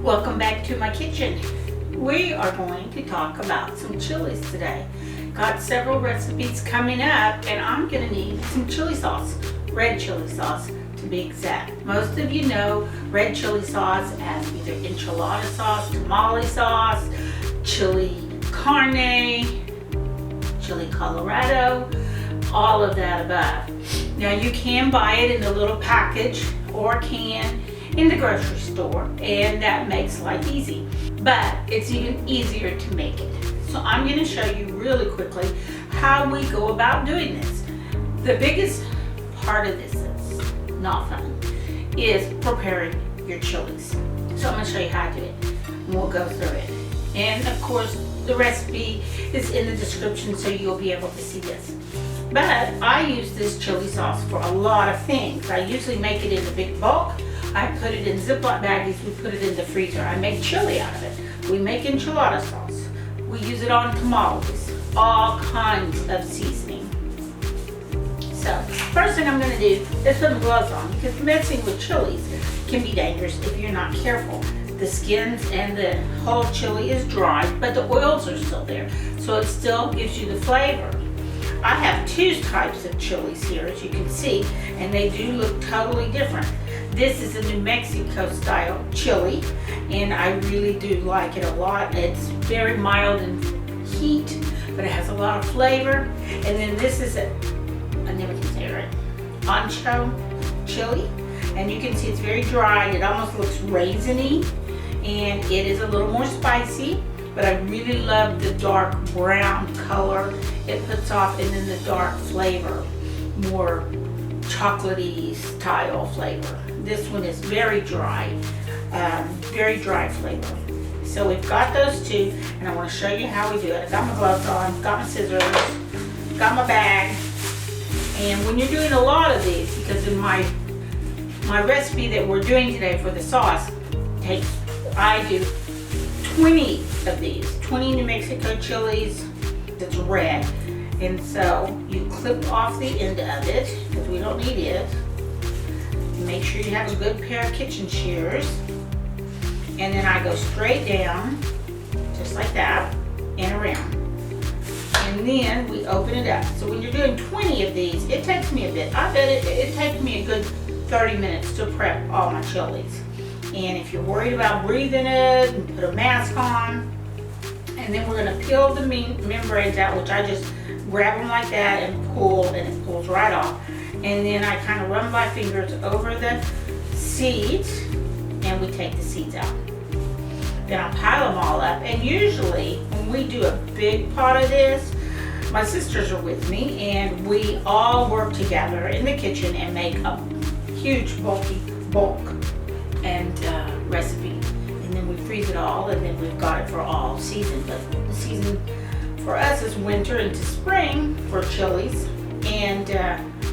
Welcome back to my kitchen. We are going to talk about some chilies today. Got several recipes coming up and I'm going to need some chili sauce, red chili sauce to be exact. Most of you know red chili sauce as either enchilada sauce, tamale sauce, chili carne, chili Colorado, all of that above. Now you can buy it in a little package or can in the grocery store, and that makes life easy, but it's even easier to make it. So I'm going to show you really quickly how we go about doing this. The biggest part of this is not fun is preparing your chilies. So I'm going to show you how to do it and we'll go through it. And of course the recipe is in the description so you'll be able to see this. But I use this chili sauce for a lot of things. I usually make it in a big bulk. I put it in Ziploc baggies, we put it in the freezer. I make chili out of it. We make enchilada sauce. We use it on tamales, all kinds of seasoning. So, first thing I'm going to do is put my gloves on because messing with chilies can be dangerous if you're not careful. The skins and the whole chili is dry, but the oils are still there, so it still gives you the flavor. I have two types of chilies here, as you can see, and they do look totally different. This is a New Mexico style chili, and I really do like it a lot. It's very mild in heat, but it has a lot of flavor. And then this is I never can say it right, ancho chili, and you can see it's very dry. It almost looks raisiny, and it is a little more spicy, but I really love the dark brown color it puts off, and then the dark flavor, more chocolatey style flavor. This one is very dry flavor. So we've got those two, and I want to show you how we do it. I got my gloves on, got my scissors, got my bag, and when you're doing a lot of these, because in my recipe that we're doing today for the sauce, I do 20 of these, 20 New Mexico chilies that's red. And so you clip off the end of it because we don't need it. Make sure you have a good pair of kitchen shears. And then I go straight down, just like that, and around. And then we open it up. So when you're doing 20 of these, it takes me a bit. I bet it takes me a good 30 minutes to prep all my chilies. And if you're worried about breathing it, and put a mask on. And then we're going to peel the membranes out, which I just grab them like that and pull, and it pulls right off. And then I kind of run my fingers over the seeds, and we take the seeds out. Then I'll pile them all up, and usually when we do a big pot of this, my sisters are with me, and we all work together in the kitchen and make a huge bulk and recipe. And then we freeze it all, and then we've got it for all season. But the season for us is winter into spring for chilies, and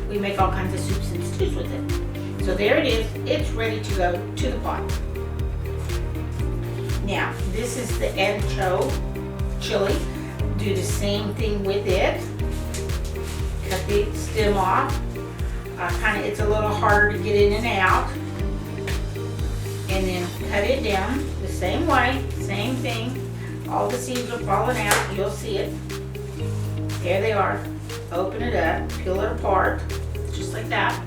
we make all kinds of soups and stews with it. So there it is. It's ready to go to the pot. Now, this is the ancho chili. Do the same thing with it. Cut the stem off. It's a little harder to get in and out. And then cut it down the same way, same thing. All the seeds are falling out, you'll see it. There they are. Open it up, peel it apart, just like that.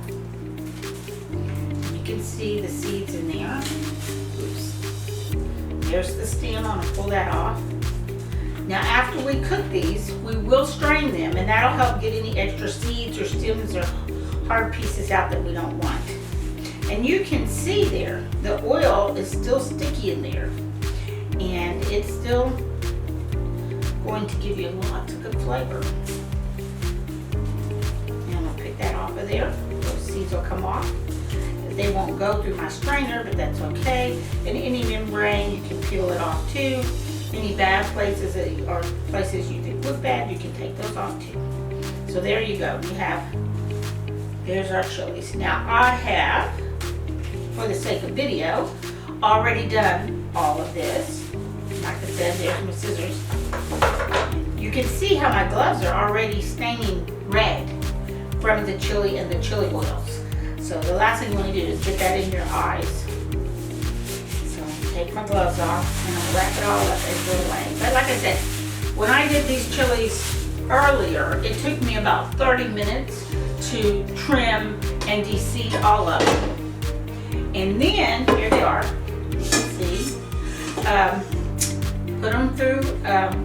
You can see the seeds in there. Oops. There's the stem, I'm gonna pull that off. Now after we cook these, we will strain them, and that'll help get any extra seeds or stems or hard pieces out that we don't want. And you can see there, the oil is still sticky in there. And it's still going to give you lots of good flavor. And I'm going to pick that off of there. Those seeds will come off. They won't go through my strainer, but that's okay. And any membrane, you can peel it off too. Any bad places or places you think look bad, you can take those off too. So there you go. There's our chilies. Now I have, for the sake of video, already done all of this. Like I said, there's my scissors. You can see how my gloves are already staining red from the chili and the chili oils. So the last thing you want to do is get that in your eyes. So take my gloves off and I'll wrap it all up and throw it away. But like I said, when I did these chilies earlier, it took me about 30 minutes to trim and de-seed all of them. And then, here they are, you can see, put them through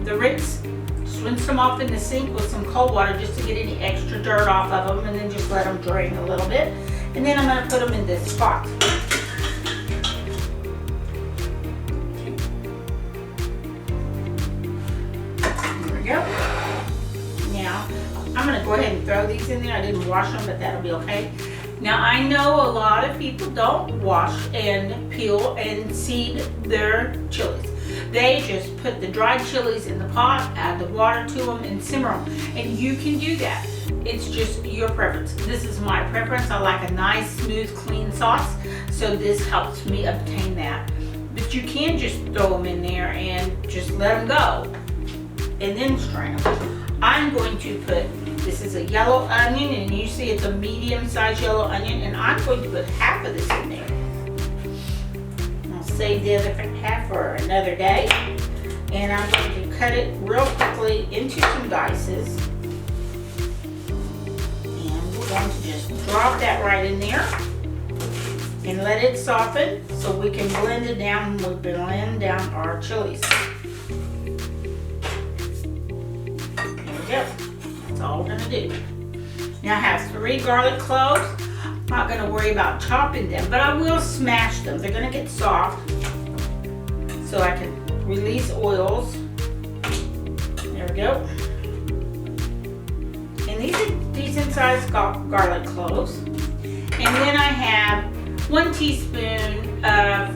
the rinse, just rinse them off in the sink with some cold water just to get any extra dirt off of them, and then just let them drain a little bit. And then I'm going to put them in this pot. Yep. Now, I'm going to go ahead and throw these in there. I didn't wash them, but that'll be okay. Now, I know a lot of people don't wash and peel and seed their chilies. They just put the dried chilies in the pot, add the water to them, and simmer them. And you can do that. It's just your preference. This is my preference. I like a nice, smooth, clean sauce. So this helps me obtain that. But you can just throw them in there and just let them go. And then strain them. I'm going to put, this is a yellow onion, and you see it's a medium-sized yellow onion, and I'm going to put half of this in there. I'll save the other half for another day, and I'm going to cut it real quickly into some dices, and we're going to just drop that right in there and let it soften so we can blend it down. We blend down our chilies. Yep, that's all we're gonna do. Now I have 3 garlic cloves. I'm not gonna worry about chopping them, but I will smash them. They're gonna get soft so I can release oils. There we go. And these are decent sized garlic cloves. And then I have 1 teaspoon of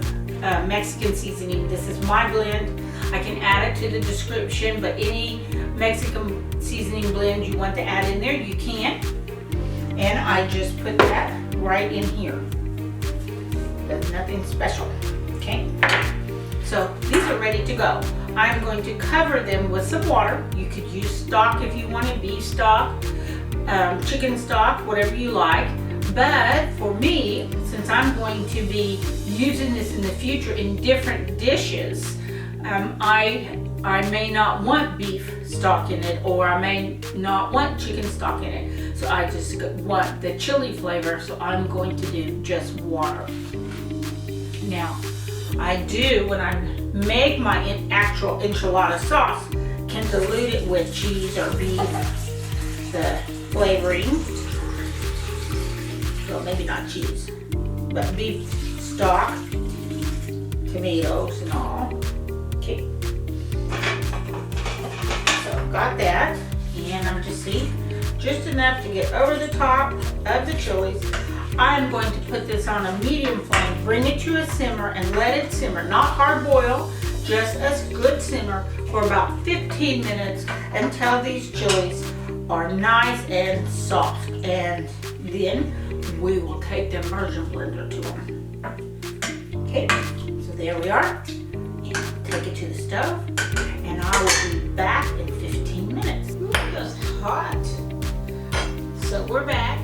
Mexican seasoning. This is my blend. I can add it to the description, but any Mexican seasoning blend you want to add in there, you can. And I just put that right in here. There's nothing special, okay? So these are ready to go. I'm going to cover them with some water. You could use stock if you wanted, beef stock, chicken stock, whatever you like. But for me, since I'm going to be using this in the future in different dishes, I may not want beef stock in it, or I may not want chicken stock in it. So I just want the chili flavor, so I'm going to do just water. Now, I do, when I make my actual enchilada sauce, can dilute it with cheese or beef, the flavoring. Well, maybe not cheese, but beef stock, tomatoes and all. Okay. So I've got that, and I'm just enough to get over the top of the chilies. I'm going to put this on a medium flame, bring it to a simmer, and let it simmer. Not hard boil, just a good simmer for about 15 minutes until these chilies are nice and soft. And then we will take the immersion blender to them. Okay, so there we are. And take it to the stove, and I will be back in 15 minutes. Ooh, that's hot. So we're back.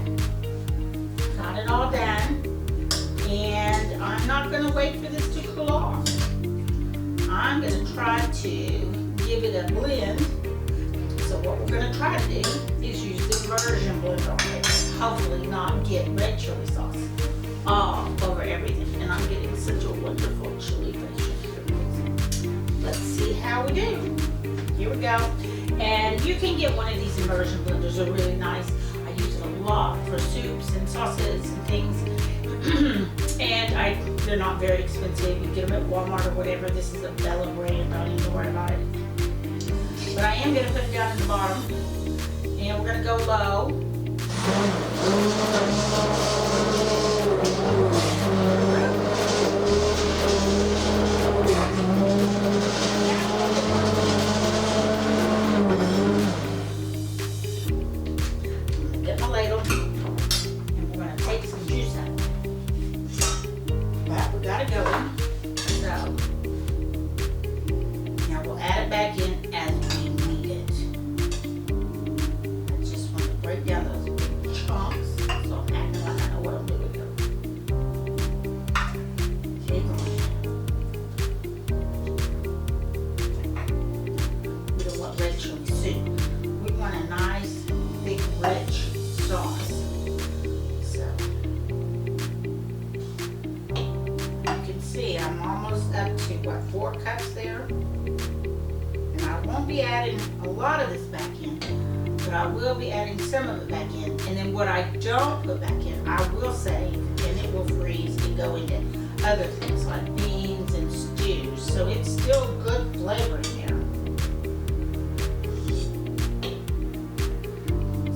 Got it all done, and I'm not going to wait for this to cool off. I'm going to try to give it a blend. So what we're going to try to do is use the immersion blender on it. Hopefully not get red chili sauce all over everything. And I'm getting such a wonderful chili fish. Let's see how we do. Here we go. And you can get one of these immersion blenders. They're really nice. I use it a lot for soups and sauces and things. And they're not very expensive. You get them at Walmart or whatever. This is a Bella brand. Don't even worry about it. But I am going to put it down in the bottom. And we're going to go low. Get my ladle, and we're going to take some juice out. But we got it going. So now we'll add it back in as we need it. I just want to break down those chunks, so I'm acting like I know what I'm doing. what, 4 cups there. And I won't be adding a lot of this back in, but I will be adding some of it back in. And then what I don't put back in, I will save, and it will freeze and go into other things like beans and stews. So it's still good flavor in there.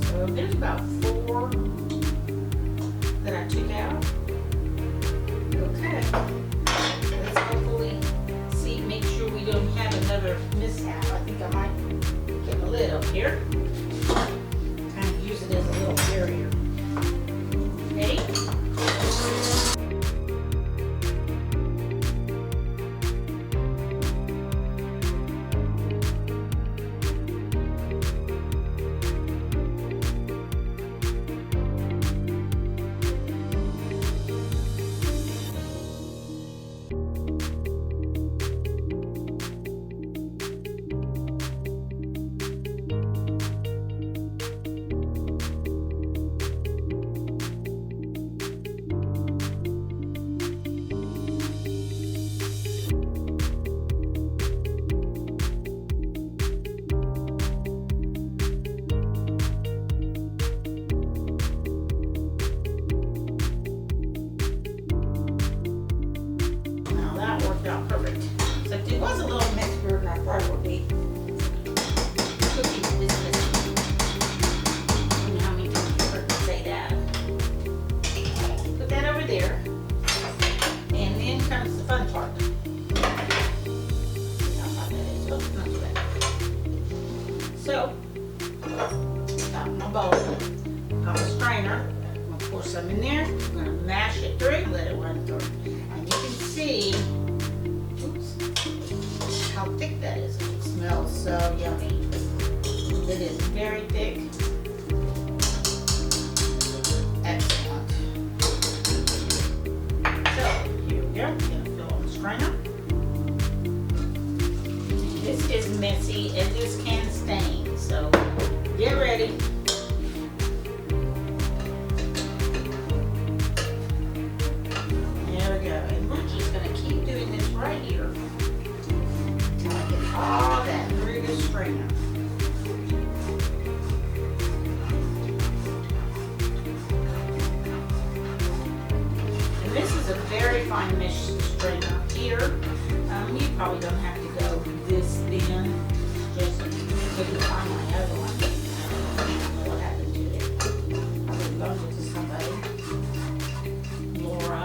So there's about 4 that I took out. Okay. Let's hopefully see, make sure we don't have another mishap. I think I might get a lid up here. Kind of use it as a little barrier. Ready? Out perfect. So if it was a little messier than I thought it would be. Cookies this messy. I don't know how many times you've heard me say that. Put that over there. And then comes the fun part. See how hot that is. Oh, not too bad. So, got my bowl. Got my strainer. I'm going to pour some in there. I'm going to mash it through. Let it run through. And you can see how thick that is. It smells so yummy. It is very thick. Excellent. So here we go. I'm going to fill on the strainer. This is messy and this can stain. So get ready. There we go. And we're just going to keep doing this right here. All that through the strainer. And this is a very fine mesh strainer here. You probably don't have to go this thin. Just couldn't find my other one. I don't know what happened to it. Probably loaned it to somebody. Laura.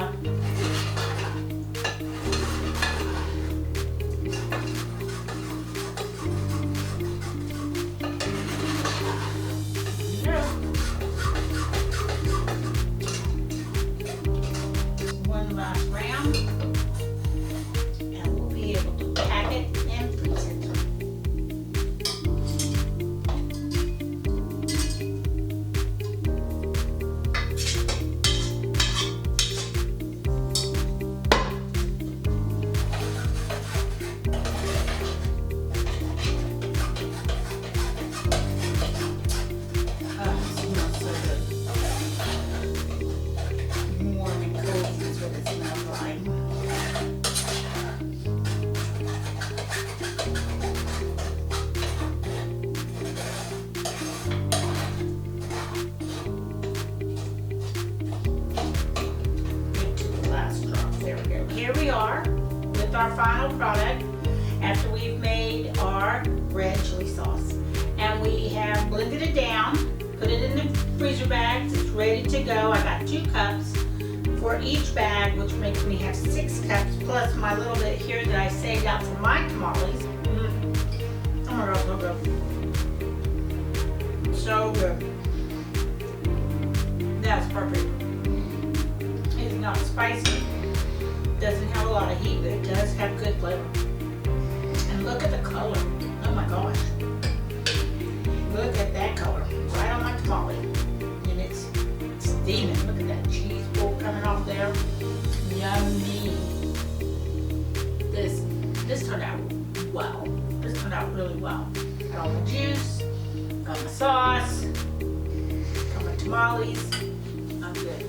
Here we are with our final product after we've made our red chili sauce. And we have blended it down, put it in the freezer bags, it's ready to go. I got 2 cups for each bag, which makes me have 6 cups, plus my little bit here that I saved out for my tamales. Oh my God, so good. So good. That's perfect. It's not spicy. Doesn't have a lot of heat, but it does have good flavor. And look at the color. Oh my gosh. Look at that color. Right on my tamale. And it's steaming. Look at that cheese pull coming off there. Yummy. This turned out well. This turned out really well. Got all the juice, got my sauce, got my tamales. I'm good.